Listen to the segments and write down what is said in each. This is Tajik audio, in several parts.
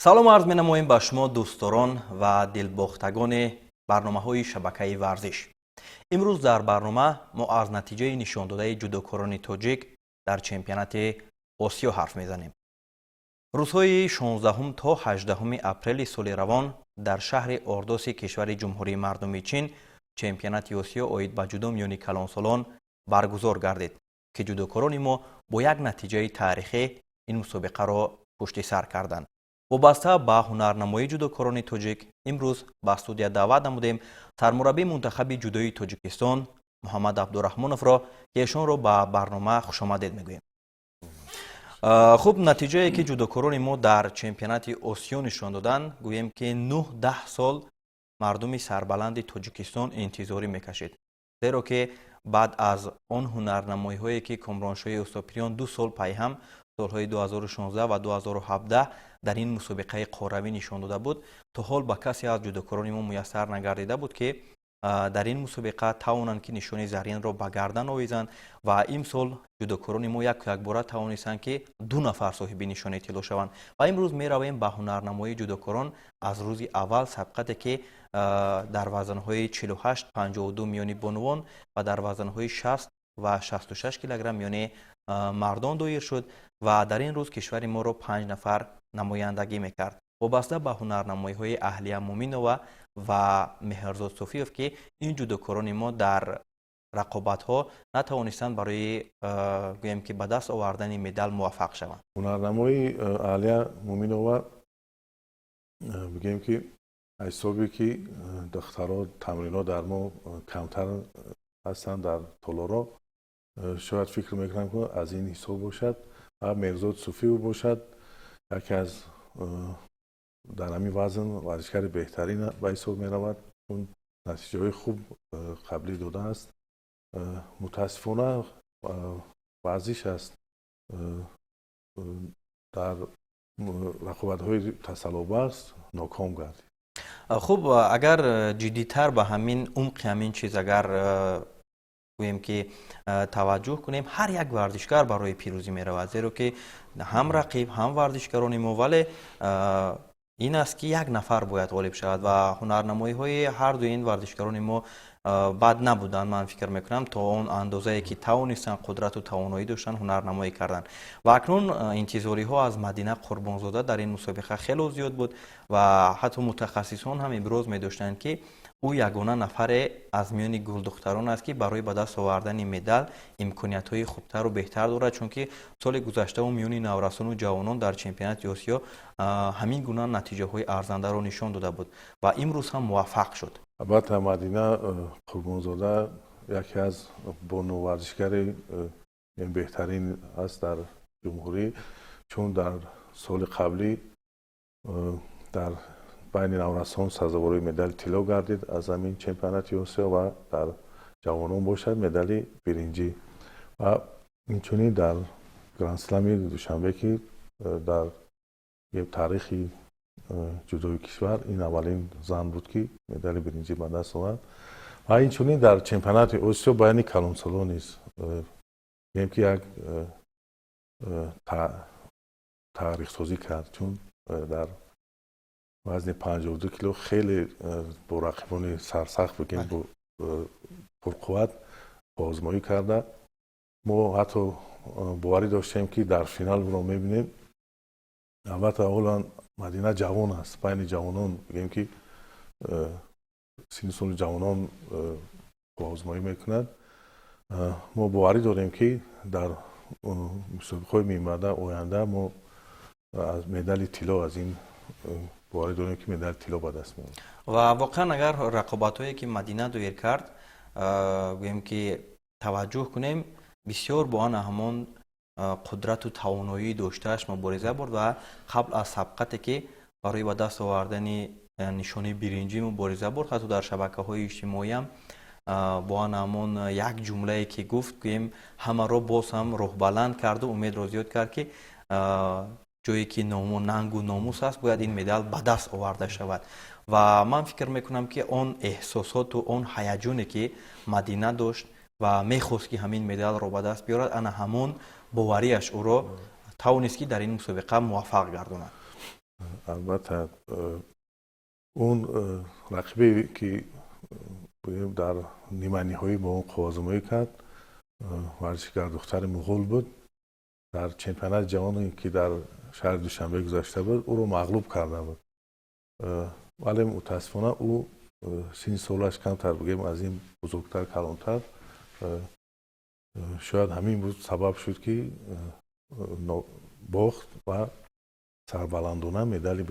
салом арз менамоем ба шумо дӯстдорон ва дилбохтагони барномаҳои шабакаи варзиш. имрӯз дар барнома мо аз натиҷаи нишондодаи ҷудокорони тоҷик дар чемпионати осиё ҳарф мезанем. рӯзҳои 16 то 18 апрели соли равон дар шаҳри ордоси кишвари ҷумҳурии мардуми чин чемпионати осиё оид ба ҷудо миёни калонсолон баргузор гардид ки ҷудокорони мо бо як натиҷаи таърихӣ ин мусобиқаро пушти сар карданд. вобаста ба ҳунарнамоии ҷудокорони тоҷик имрӯз ба студия даъват намудем сармураббии мунтахаби ҷудоии тоҷикистон муҳаммад абдураҳмоновро ки эшонро ба барнома хушомадед мегӯем. хуб, натиҷае ки ҷудокорони мо дар чемпионати осиё нишон доданд, гӯем ки 9-10 сол мардуми сарбаланди тоҷикистон интизорӣ мекашид, зеро ки баъд аз он ҳунарнамоиҳое ки комроншоҳи устопириён 2 сол пайҳам солҳои 2016 ва 2017 дар ин мусобиқаи қоравӣ нишон дода буд, то ҳол ба касе аз ҷудокорони мо муяссар нагардида буд ки дар ин мусобиқа тавонанд ки нишони заринро ба гардан овезанд ва имсол ҷудокорони мо якбора тавонистанд ки 2 нафар соҳиби нишони тилло шаванд. ва имрӯз меравем ба ҳунарнамоии ҷудокорон аз рӯзи аввал сабқате ки дар вазнҳои 48-52 миёни бонувон ва дар вазнҳои 60 ва 66 килограмм миёни мардон доир шуд ва дар ин рӯз кишвари моро 5 нафар намояндагӣ мекард. вобаста ба ҳунарнамоиҳои аҳлия муминова ва меҳрзод суфиёв ки ин ҷудокорони мо дар рақобатҳо натавонистанд барои гӯем ки ба даст овардани медал муваффақ шаванд. ҳунарнамои аҳлия муминова бигем ки ҳисобе ки духтаро тамрино дар мо камтар ҳастанд дар толоро, шояд фикр мекунам ки аз ин ҳисоб бошад. меҳрзод суфиёв бошад, яке аз дар ҳамин вазн варзишгари беҳтарин ба ҳисоб меравад, чун натиҷаҳои хуб қаблӣ додааст. мутаассифона варзиш аст дар рақобатҳои тасаллубахш ноком гардид. хуб, агар ҷиддитар ба ҳамин умқи ҳамин чиз агар гӯем ки таваҷҷӯҳ кунем, ҳар як варзишгар барои пирӯзӣ меравад, зеро ки ҳам рақиб ҳам варзишгарони мо, вале ин аст ки як нафар бояд ғолиб шавад ва ҳунарнамоиҳои ҳарду ин варзишгарони мо бад набуданд. ман фикр мекунам то он андозае ки тавонистанд қудрату тавоноӣ доштанд ҳунарнамоӣ карданд. ва акнун интизориҳо аз Мадина Қурбонзода дар ин мусобиқа хело зиёд буд ва ҳатто мутахассисон ҳам иброз медоштанд ки ӯ ягона нафаре аз миёни гулдухтарон аст ки барои ба даст овардани медал имкониятҳои хубтару беҳтар дорад, чунки соли гузаштаву миёни наврасону ҷавонон дар чемпионати осиё ҳамин гуна натиҷаҳои арзандаро нишон дода буд ва имрӯз ҳам муваффақ шуд. албатта Мадина Қурбонзода яке аз бонуварзишгари беҳтарин аст дар ҷумҳурӣ, чун дар соли қаблӣ дар байни наврасон сазовори медали тилло гардид аз ҳамин чемпионати осиё ва дар ҷавонон бошад медали биринҷӣ. ва инчунин дар грандслами душанбе ки дар таърихи ҷудои кишвар ин аввалин зан буд ки медали биринҷӣ ба даст овард. ва инчунин дар чемпионати осиё байни калонсолон низ гӯем ки як таърихсозӣ кард, чун дар вазни 52 кило хеле бо рақибони сарсахт бигем бо пурқувват озмоӣ карда мо ҳатто боварӣ доштем ки дар финал ӯро мебинем. албатта аввалан Мадина ҷавон аст, байни ҷавонон бигем ки синни соли ҷавонон озмоӣ мекунад. мо боварӣ дорем ки дар мусобиқаҳои миёнабарда оянда мо аз медали тилло аз ин боварӣ дорем ки медали тилло ба даст меорем. ва воқеан агар рақобатҳое ки Мадина доир кард гӯем ки таваҷҷӯҳ кунем, бисёр бо ана ҳамон қудрату тавоноӣ доштааш мубориза бурд ва қабл аз сабқате ки барои ба даст овардани нишони биринҷӣ мубориза бурд, ҳатто дар шабакаҳои иҷтимоиам бо ана ҳамон як ҷумлае ки гуфт, гӯем ҳамаро боз ҳам рӯҳбаланд карду умедро зиёд кард ки ҷое ки нангу номус аст бояд ин медал ба даст оварда шавад. ва ман фикр мекунам ки он эҳсосоту он ҳаяҷоне ки Мадина дошт ва мехост ки ҳамин медалро ба даст биёрад, ана ҳамон бовариаш ӯро тавонист ки дар ин мусобиқа муваффақ гардонад. البته اون رقیبی که بگیم در نیمه نهایی با اون قوازمایی کرد ورزشکار دختر مغول بود. در چمپیونات جهانی که در شهر دوشنبه گذاشته بود او رو مغلوب کرده بود، ولی متاسفانه او سن سالش کمتر بگیم از این بزرگتر کلانتر، شاید همین بود سبب شد که باخت و سربلندانه مدال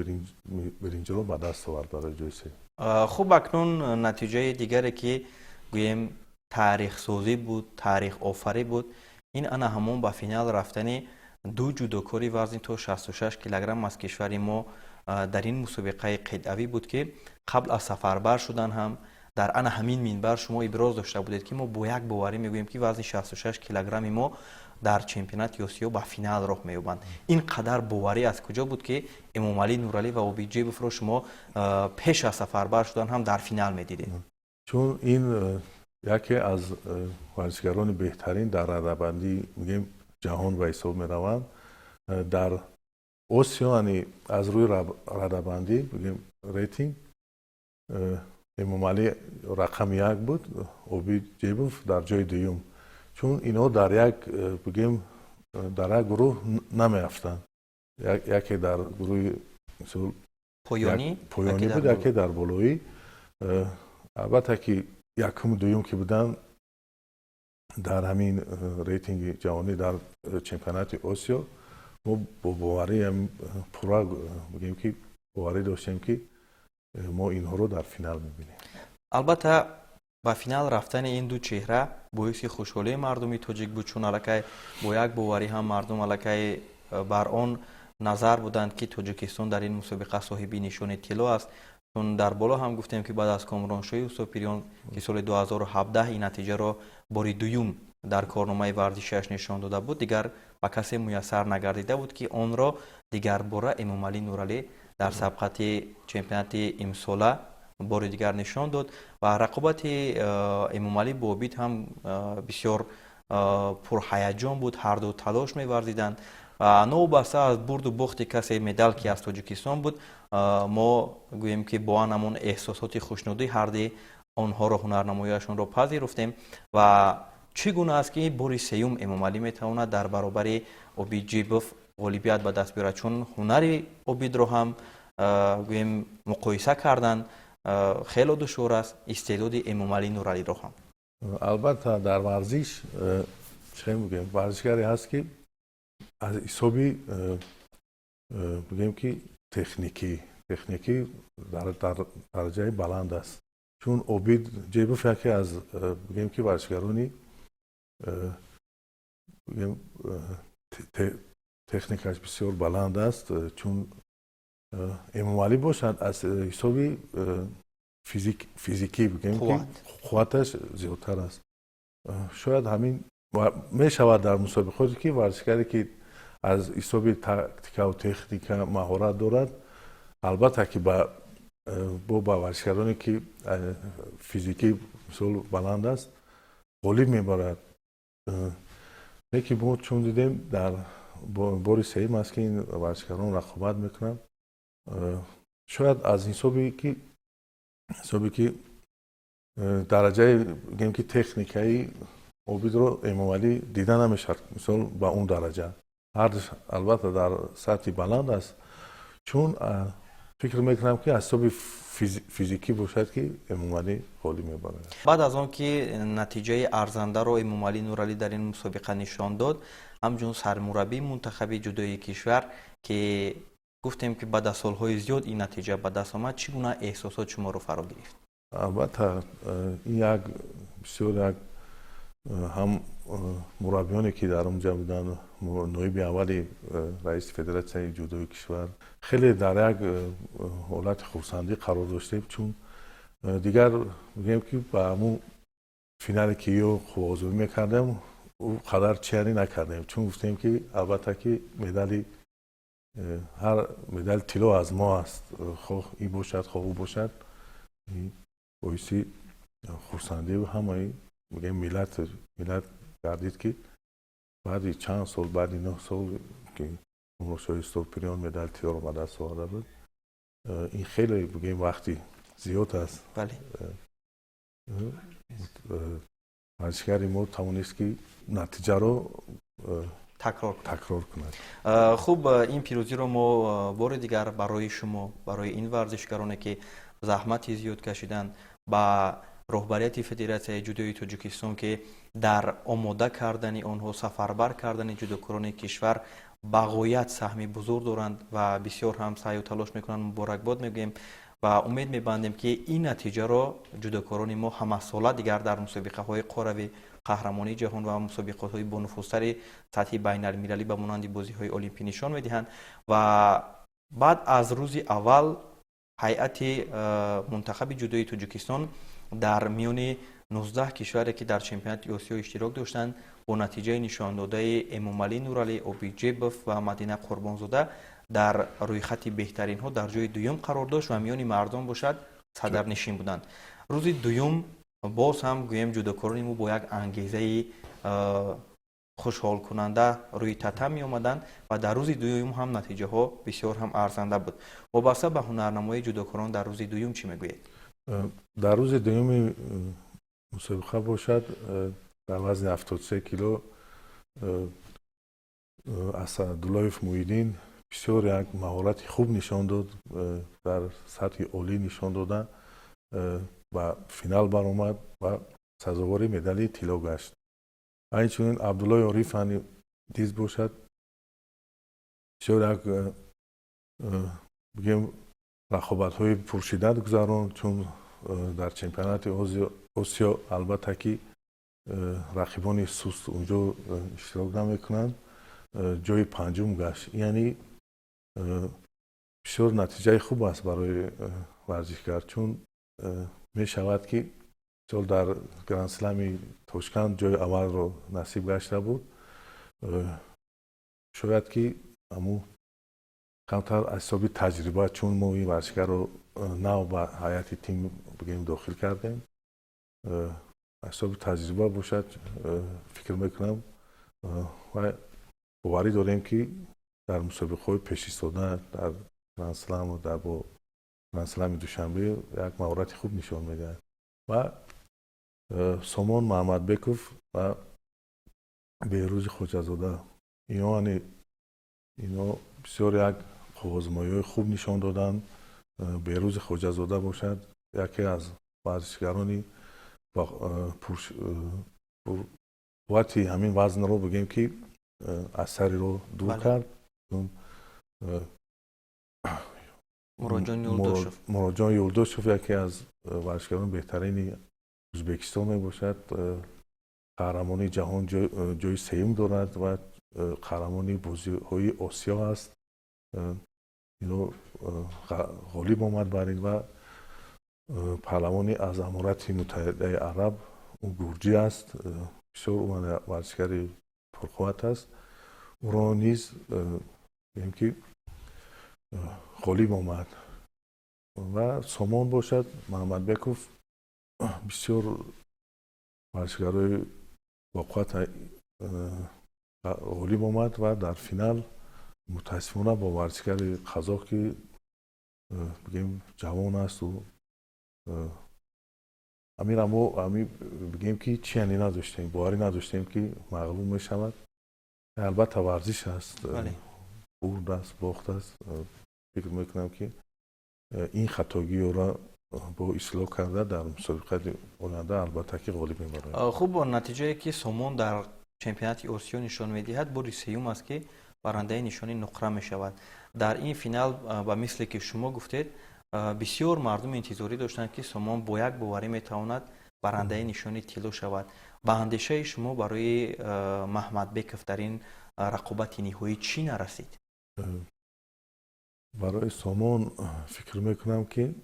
برنج رو به دست آورد برای جای سوم. خوب، اکنون نتیجه دیگری که گویم تاریخ سازی بود، تاریخ آفری بود، این انا همون به فینال رفتن دو جودوکاری وزن تو 66 کیلوگرم از کشور ما در این مسابقه قطعی بود که قبل از سفربر شدن هم در انا همین منبر شما ابراز داشته بودید که ما با یک باوری میگوییم که وزن 66 کیلوگرم ما در چمپیونات آسیا به فینال راه مییابند. این قدر باوری از کجا بود که امام علی نورعلی و عبید جیبوف رو شما پیش از سفربر شدن هم در فینال میدیدید؟ چون این یکی از ورزشکاران بهترین در رده‌بندی میگیم جهان و حساب میروند. در آسیا یعنی از روی رده‌بندی بگیم ریتینگ امام علی رقم یک بود، عبید جیبوف در جای دوم. چون اینا در یک بگیم در یک گروه نمیافتند، یکی در گروه پایانی بود، یکی در بالایی. البته که یکم دوم که بودن در همین ریتینگ جهانی در چمپیونات آسیا، ما با باوری هم پورا بگیم که باوری داشتیم که ما اینها رو در فینال میبینیم. البته با فینال رفتن این دو چهره باعث خوشحالی مردمی تاجیک بود، چون الکی با یک باوری هم مردم الکی بر آن نظر بودند که تاجیکستان در این مسابقه صاحب نشان طلا است. چون در بالا هم گفتیم که بعد از کامرانشاهی اوساپیریان که سال 2017 این نتیجه را باری دوم در کارنامه ورزشیش نشان داده بود، دیگر به کسی میسر نگردیده بود که آن را دیگر باره امام علی نورعلی در سبقت چمپیونات امساله بار دیگر نشان داد و رقابت امام علی با عبید هم بسیار پرهیجان بود. هر دو تلاش می‌ورزیدند و نوبسته از برد و باخت کسی مدال که از تاجیکستان بود، ما گوییم که با همون احساسات خوشنودی هر دی آنها را هنرنماییشان را پذیرفتیم. و چگونه است که بار سوم امام علی میتواند در برابر عبید جیبوف غالبیت به دست بیارد؟ چون هنر عبید را هم گوییم مقایسه کردن خیلی دشوار است، استعداد امام علی نورعلی را هم. البته در ورزش چه میگیم، ورزشکاری هست که از حسابی بگیم که تکنیکی در درجه بلند است. چون عبید جیبوف یکی از بگیم که ورزشکارانی بگیم تکنیکش بسیار بلند است. چون امام علی باشد از حسابی فیزیکی بگیم که قوتش زیادتر است. شاید همین می شود در مسابقاتی که ورزشکاری که از حساب تاکتیک و تکنیک مهارت دارد، البته که با ورزشکارانی که فیزیکی مثال بلند است غالب میبرد. یکی بود چون دیدیم در بار سوم است که این ورزشکاران رقابت میکنند. شاید از حسابی که درجه بگیم که تکنیکی عبید رو امام علی دیده نمیشه مثال با اون درجه. البته در سطح بلند است. چون فکر میکنم که از حساب فیزیکی باشد که امام علی غالب میبرد. بعد از آن که نتیجه ارزنده رو امام علی نورعلی در این مسابقه نشان داد، همچون سرمربی منتخب جودوی کشور که گفتیم که بعد از سالهای زیاد این نتیجه به دست آمد، چگونه احساسات شما رو فرا گرفت؟ البته این یک بسیار هم مربیانی که در اونجا بودن، نایب اولی رئیس فدراسیون جودوی کشور، خیلی در یک حالت خرسندی قرار داشتیم. چون دیگر میگیم که با همون فینالی که یو خوازوی میکردیم او قدر چیانی نکردیم. چون گفتیم که البته که هر مدال طلا از ما است، خواه این باشد خواه او باشد. باعثی خرسندی و همه میگم ملت گردید که بعد چند سال، بعد 9 سال که امروشای استورپریان مدال تیار و دست آورده بود. این خیلی بگیم وقتی زیاد است. بله. ورزشکاری ما توانست که نتیجه رو تکرار کند. خوب، این پیروزی رو ما بار دیگر برای شما، برای این ورزشکارانی که زحمتی زیاد کشیدن با رهبریت فدراسیون جودوی تاجیکستان که در آماده کردن آنها، سفربر کردن جودوکاران کشور بغایت سهمی بزرگ دارند و بسیار هم سعی و تلاش میکنند. مبارکباد میگیم و امید میبندیم که این نتیجه را جودوکاران ما همه ساله دیگر در مسابقه های قهرمانی قهرمانی جهان و مسابقات های با نفوذتر سطح بین المللی به مانند بازی های المپی نشان میدهند. و بعد از روز اول هیئت منتخب جودوی تاجیکستان در میان 19 کشوری که در چمپیونات آسیا اشتراک داشتند با نتیجه نشان داده امامعلی نورعلی اوبیجبف و مدینه قربانزاده در روی خط بهترین ها در جای دوم قرار داشت و میان مردم باشد صدرنشین بودند. روز دوم باز هم گویم جودوکاران ما با یک انگیزه خوشحال کننده روی تته می آمدند و در روز دوم هم نتیجه ها بسیار هم ارزنده بود. وابسته به هنرنمایی جودوکاران در روز دوم چی میگویید؟ در روز دوم مسابقه باشد در وزن 73 کیلو اسداللهیف موحدین بسیار یک مهارت خوب نشان داد، در سطح عالی نشان دادن و فینال برآمد و سزاوار مدال طلا گشت. همچنین عبدالله عارف دیز باشد بسیار یک بگیم رقابت‌های پرشدت گذراند، چون در چمپیونات آسیا البته که رقیبان سست اونجا اشتراک نمیکنند، جای پنجم گشت. یعنی بسیار نتیجه خوب است برای ورزشکار، چون می شود که سال در گرند اسلم تاشکند جای اول رو نصیب گشته بود. شاید که امو کمتر از حساب تجربه، چون ما این ورزشکار رو نو به هیئت تیم بگیم داخل کردیم، از حساب تجربه باشد فکر میکنم و باوری داریم که در مسابقه پیش ایستادن در گرند اسلم و در با گرند اسلم دوشنبه یک مهارت خوب نشان میده. و سامان محمد بکوف و بهروز خواجه‌زاده اینا بسیار یک آزمایش خوب نشان دادن. بهروز خواجه‌زاده باشد یکی از ورزشکارانی با قوتی همین وزن رو بگیم که اثری رو دور کرد. مراجان یولداشوف یکی از ورزشکاران بهترین ازبکستان می باشد. قهرمانی جهان جای سوم دارد و قهرمانی بازی های آسیا است. اینو غالب آمد بر این و پهلوانی از امارات متحده عرب اون گورجی است، بسیار اون ورزشکار پرقوت است. او را نیز بگیم که غالب آمد. و سامان باشد محمد بکوف بسیار ورزشکارای با قوت غالب آمد و در فینال متاسفانه با ورزشکار قزاق که بگیم جوان است و امی بگیم که چیانی نداشتیم، باوری نداشتیم که مغلوب می شود. البته ورزش است، برد است، باخت است. فکر میکنم که این خطاگی را با اصلاح کرده در مسابقه آینده البته که غالب میبرد. خوب، با نتیجه که سامان در چمپیونات آسیا نشان میدهد بار سوم است که برنده نشانی نقره می شود. در این فینال و مثل که شما گفتید بسیار مردم انتظاری داشتند که سامان با یک باوری میتواند برنده نشانی طلا شود. به اندیشه شما برای محمد بکوف در این رقابت نهایی چی نرسید؟ برای سامان فکر میکنم که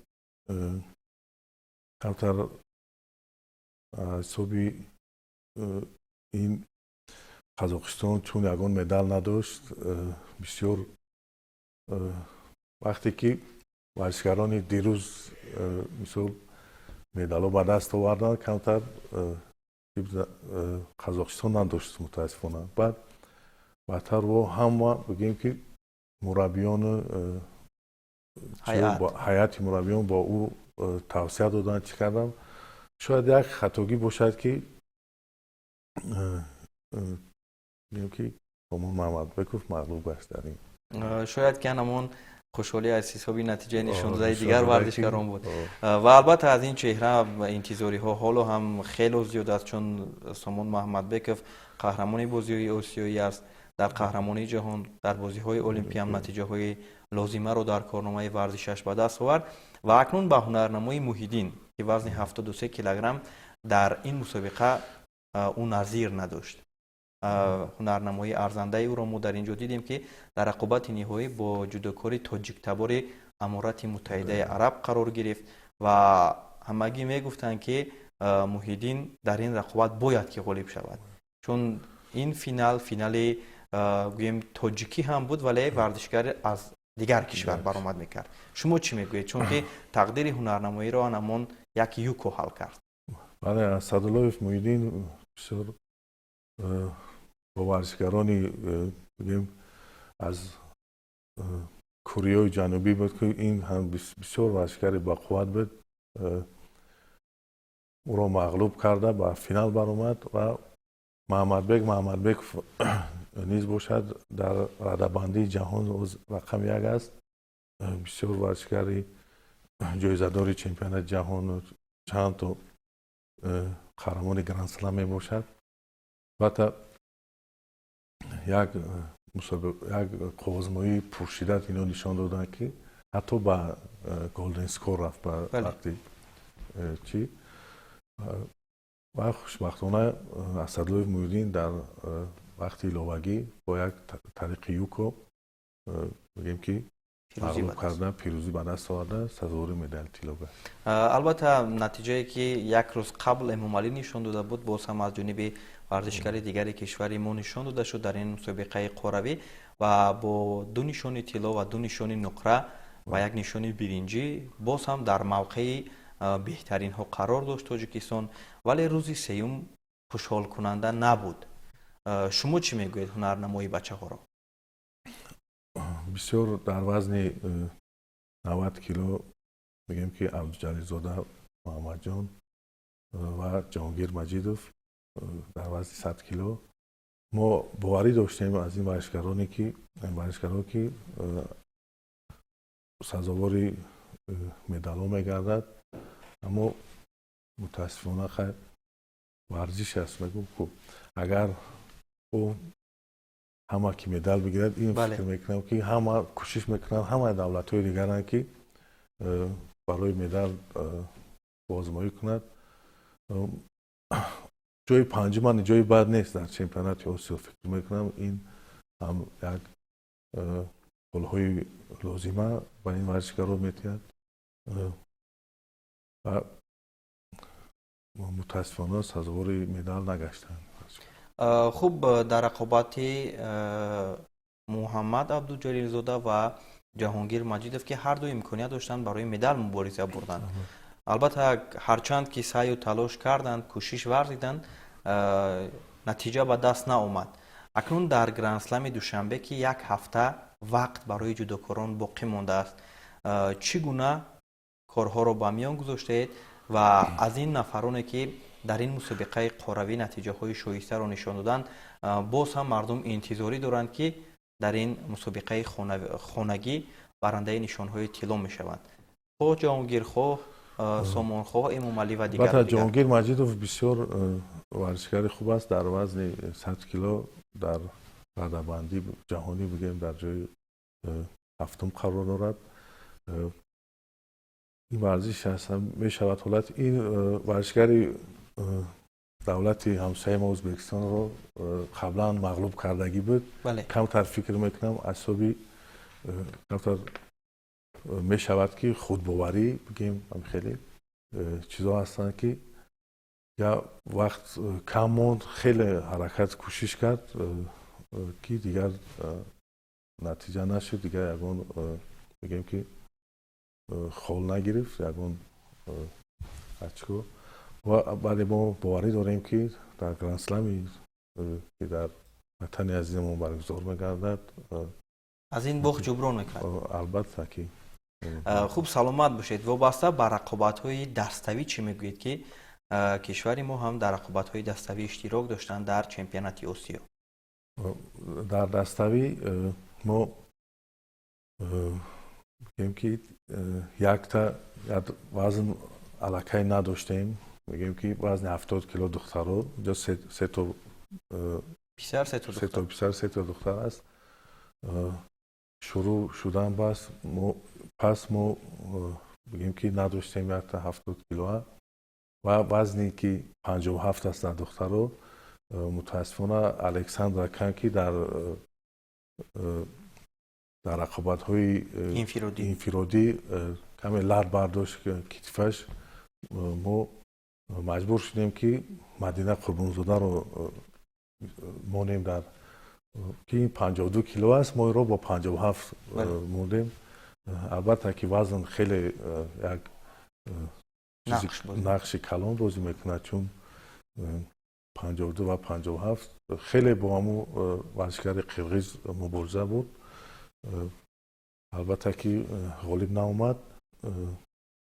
کمتر حسابی این قزاقستان چون یگان مدال نداشت، بسیار وقتی که ورزشکاران دیروز مثل مدال به دست آوردن کمتر قزاقستان نداشت متاسفانه. بعد بدتر و هم بگیم که مربیان هیئت مربیان با او توصیه دادن چی کردم. شاید یک خطاگی باشد که میگم که همون محمد بکوف مغلوب گشت در این. شاید که همون خوشحالی از حسابی نتیجه نشان داده دیگر ورزشکاران بود. و البته از این چهره انتظاری ها حالا هم خیلی زیاد است، چون سامان محمد بکوف قهرمان بازی آسیایی است، در قهرمانی جهان، در بازی های المپی هم نتیجه های لازمه رو در کارنامه ورزشش به دست آورد و اکنون به هنرنمای محیدین که وزن 73 کیلوگرم در این مسابقه او نظیر نداشت. هنرنمای ارزنده او را ما در اینجا دیدیم که در رقابت نهایی با جودوکار تاجیک تبار امارات متحده عرب قرار گرفت و همگی میگفتند که محیدین در این رقابت باید که غالب شود، چون این فینال گویم تاجیکی هم بود ولی ورزشکار از دیگر کشور برآمد میکرد. شما چی میگویید؟ چون که تقدیر هنرنمایی را همون یک یوکو حل کرد. بله، اسدالله محیدین بسیار با ورزشکارانی بگیم از کره جنوبی بود که این هم بسیار ورزشکار با قوت بود، او را مغلوب کرده به فینال برآمد و محمد بک نیز باشد در رده‌بندی جهان رقم یک است. بسیار ورزشکار جایزه‌دار چمپیونات جهان و چند تا قهرمان گرند اسلم می باشد. البته یک قوزمایی پرشدت اینا نشان دادن که حتی با گلدن اسکور رفت به وقتی چی و خوشبختانه اسدالله محیدین در وقتی ایلاوگی با یک طریق یوکو بگیم که مغلوب کرده، پیروزی به دست آورده، سزاوار مدال طلا گشت. البته نتیجه که یک روز قبل امام علی نشان داده بود باز هم از جانب ورزشکار دیگر کشور ما نشان داده شد در این مسابقه قروی و با 2 نشان طلا و 2 نشان نقره و 1 نشان برنجی باز هم در موقع بهترین ها قرار داشت تاجیکستان، ولی روز سوم خوشحال کننده نبود. شما چی میگویید هنرنمای بچه ها را؟ بسیار در وزن 90 کیلو میگیم که عبدالجلیل محمد جان و جهانگیر مجیدوف در وزن 100 کیلو ما باوری داشتیم از این ورزشکارانی که سزاوار مدال ها میگردد، اما متاسفانه خیلی ورزش است. میگم که اگر او همه که مدال بگیرد این فکر میکنم که همه کوشش میکنن، همه دولت های دیگران که برای مدال بازمایی کند. جای پنجم جای بد نیست در چمپیونات آسیا. فکر میکنم این هم یک پل‌های لازمه با این ورزشکاران میتید و متاسفانه سزاوار مدال نگشتند. خوب، در رقابت محمد عبدالجلیل زاده و جهانگیر مجیدوف که هر دو امکانیت داشتن برای مدال مبارزه بردن، البته هرچند که سعی و تلاش کردند، کوشش ورزیدند، نتیجه به دست نآمد. اکنون در گرند اسلم دوشنبه که 1 هفته وقت برای جودوکاران باقی مانده است، چگونه کارها را به میان گذاشتید و از این نفرانی که در این مسابقه قروی نتیجه های شایسته را نشان دادند باز هم مردم انتظاری دارند که در این مسابقه خانگی برنده نشان های طلا می شوند؟ خواه جهانگیر، خواه سامان، خواه امام علی و دیگر. جهانگیر مجیدوف بسیار ورزشکار خوب است، در وزن 100 کیلو در رده‌بندی جهانی بگیم در جای هفتم قرار دارد. این ورزش هست می شود حالت این ورزشکار دولت همسایه ما ازبکستان رو قبلا مغلوب کردگی بود. کمتر فکر میکنم اعصابی کمتر می شود که خودباوری بگیم، خیلی چیزا هستن که یا وقت کم موند، خیلی حرکت کوشش کرد که دیگر نتیجه نشد، دیگر یکون بگیم که خول نگرفت یکون اچکو. و بعد ما باوری داریم که در گرند اسلمی که در وطن عزیزمون برگزار می‌گردد از این باخت جبران میکنند. البته که خوب سلامت باشید. وابسته به رقابت‌های دستوی چی میگویید که کشور ما هم در رقابت‌های دستوی اشتراک داشتن در چمپیونات آسیا؟ در دستوی ما میگیم که یک تا وزن علاقه نداشتیم. میگیم که وزن 70 کیلو دخترها اینجا سه تا پسر سه تا پسر سه تا دختر است. شروع شدن پس ما بگیم که نداشتیم یک تا 70 کیلو و وزنی که 57 است در دخترها. متاسفانه الکساندر کنکی در رقابت‌های انفرادی کمی لرد برداشت کتفش. ما مجبور شدیم که مدینه قربانزاده رو مانیم در که این 52 کیلو است، ما رو با 57 موندیم. البته که وزن خیلی یک نقش کلان بازی میکنه، چون 52 و 57 خیلی با همون ورزشکار قرقیز مبارزه بود. البته که غالب ناومد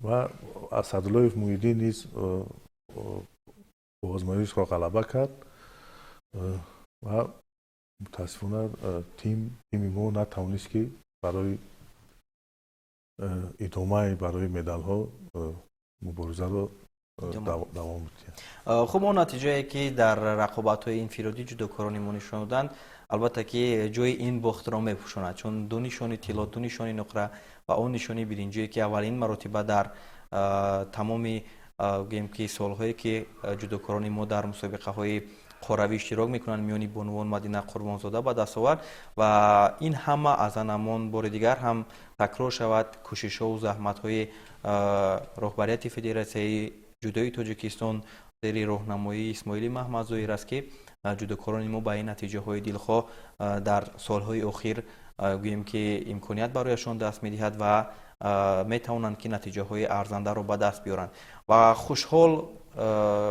و اسدالله موحدی نیز آزمایش را غلبه کرد و متاسفانه تیم ما نتوانست که برای ادامه برای مدال ها مبارزه را دوام بدهد. خب اون نتیجه که در رقابت های انفرادی جودوکاران ما نشان دادند، البته که جای این باخت را میپوشاند، چون دو نشانی طلا، دو نشانی نقره و اون نشانی برنجی که اولین مرتبه در تمام گیم که سالهایی که جودوکاران ما در مسابقه های قهروی اشتراک میکنند میانی بانوان مدینه قربانزاده به دست آورد و این همه از آن بار دیگر هم تکرار شود کوشش ها و زحمت های رهبریت فدراسیون جودوی تاجیکستان زیر راهنمایی اسماعیل محمدزاهر است که جودوکاران ما به این نتیجه های دلخواه در سالهای اخیر گوییم که امکانیت برایشان دست میدهد و میتوانند که نتیجه های ارزنده را به دست بیارند و خوشحال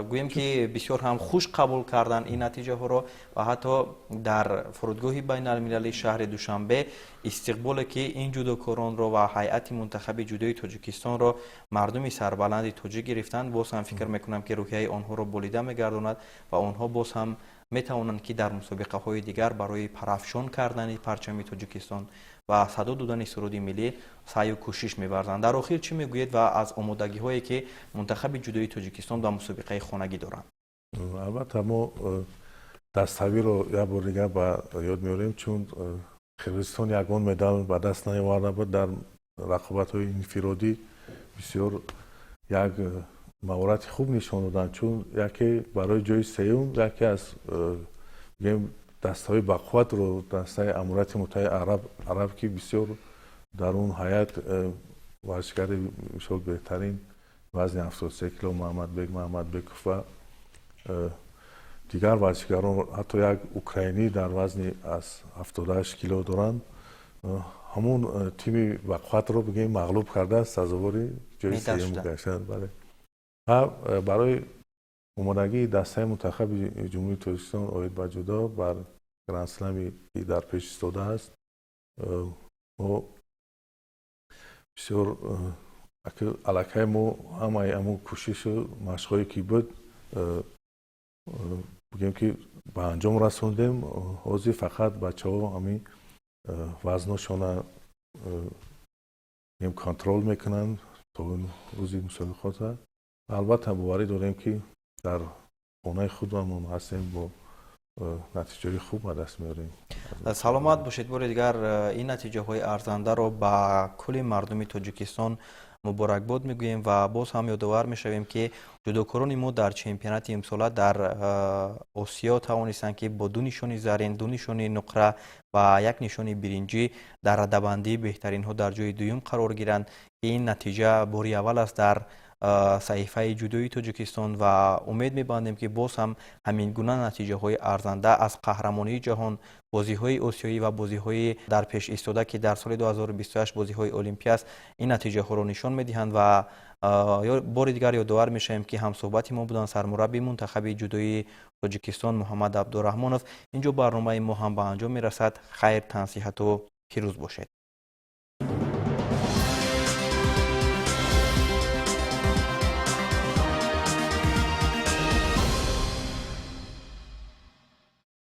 گوییم که بسیار هم خوش قبول کردن این نتیجه ها را و حتی در فرودگاه بین المللی شهر دوشنبه استقبال که این جودوکاران را و هیئت منتخب جودوی تاجیکستان را مردم سربلند تاجیک گرفتند. باز هم فکر میکنم که روحیه آنها را بریده میگرداند و آنها باز هم میتوانند که در مسابقه های دیگر برای پرافشان کردن پرچم تاجیکستان و صدا دادن سرود ملی سعی و کوشش می‌ورزند. در آخر چی میگویید و از آمادگی هایی که منتخب جودوی تاجیکستان در مسابقه خانگی دارند؟ البته ما دستاوی رو یک بار دیگر به یاد میاریم، چون قرقیزستان یگان مدال به دست نیاورده بود در رقابت های انفرادی. بسیار یک مهارت خوب نشان دادن، چون یکی برای جای سوم یکی از دستای بقوت رو دستای امارات متحده عرب که بسیار در اون هیئت ورزشکار بسیار بهترین وزن 73 کیلو محمد بکوف و دیگر ورزشکاران، حتی یک اوکراینی در وزن از 78 کیلو دارند، همون تیم بقوت رو بگیم مغلوب کرده سزاوار جای سوم گشتند. بله. برای آمادگی دسته منتخب جمهوری تاجیکستان آید به جودو بر گرند اسلمی که در پیش ایستاده است، ما بسیار علاقه ما همون کوشش و مشقایی که بود بگیم که به انجام رسوندیم. حاضر فقط بچه ها همین وزنشان کنترل میکنن تا روزی مسابقات. البته باوری داریم که در خانه خودمون هستیم با نتیجه خوب به دست میاریم. سلامت باشید. بار دیگر این نتیجه های ارزنده را به کل مردم تاجیکستان مبارکباد میگوییم و باز هم یادآور میشویم که جودوکاران ما در چمپیونات امسال در آسیا توانستند که با دو نشانی زرین، دو نشانی نقره و یک نشانی برنجی در رده‌بندی بهترین ها در جای دوم قرار گیرند. این نتیجه باری اول است در صحیفه جودوی تاجیکستان و امید می‌بندیم که باز هم همین گونه نتیجه های ارزنده از قهرمانی جهان، بازی های آسیایی و بازی های در پیش ایستاده که در سال 2028 بازی های المپیک است، این نتیجه ها رو نشان می‌دهند و بار دیگر یادآور می‌شویم که هم صحبت ما بودن سرمربی منتخب جودوی تاجیکستان محمد عبدالرحمانوف. اینجا برنامه ما هم به انجام میرسد. خیر، تنصیحت و پیروز باشید.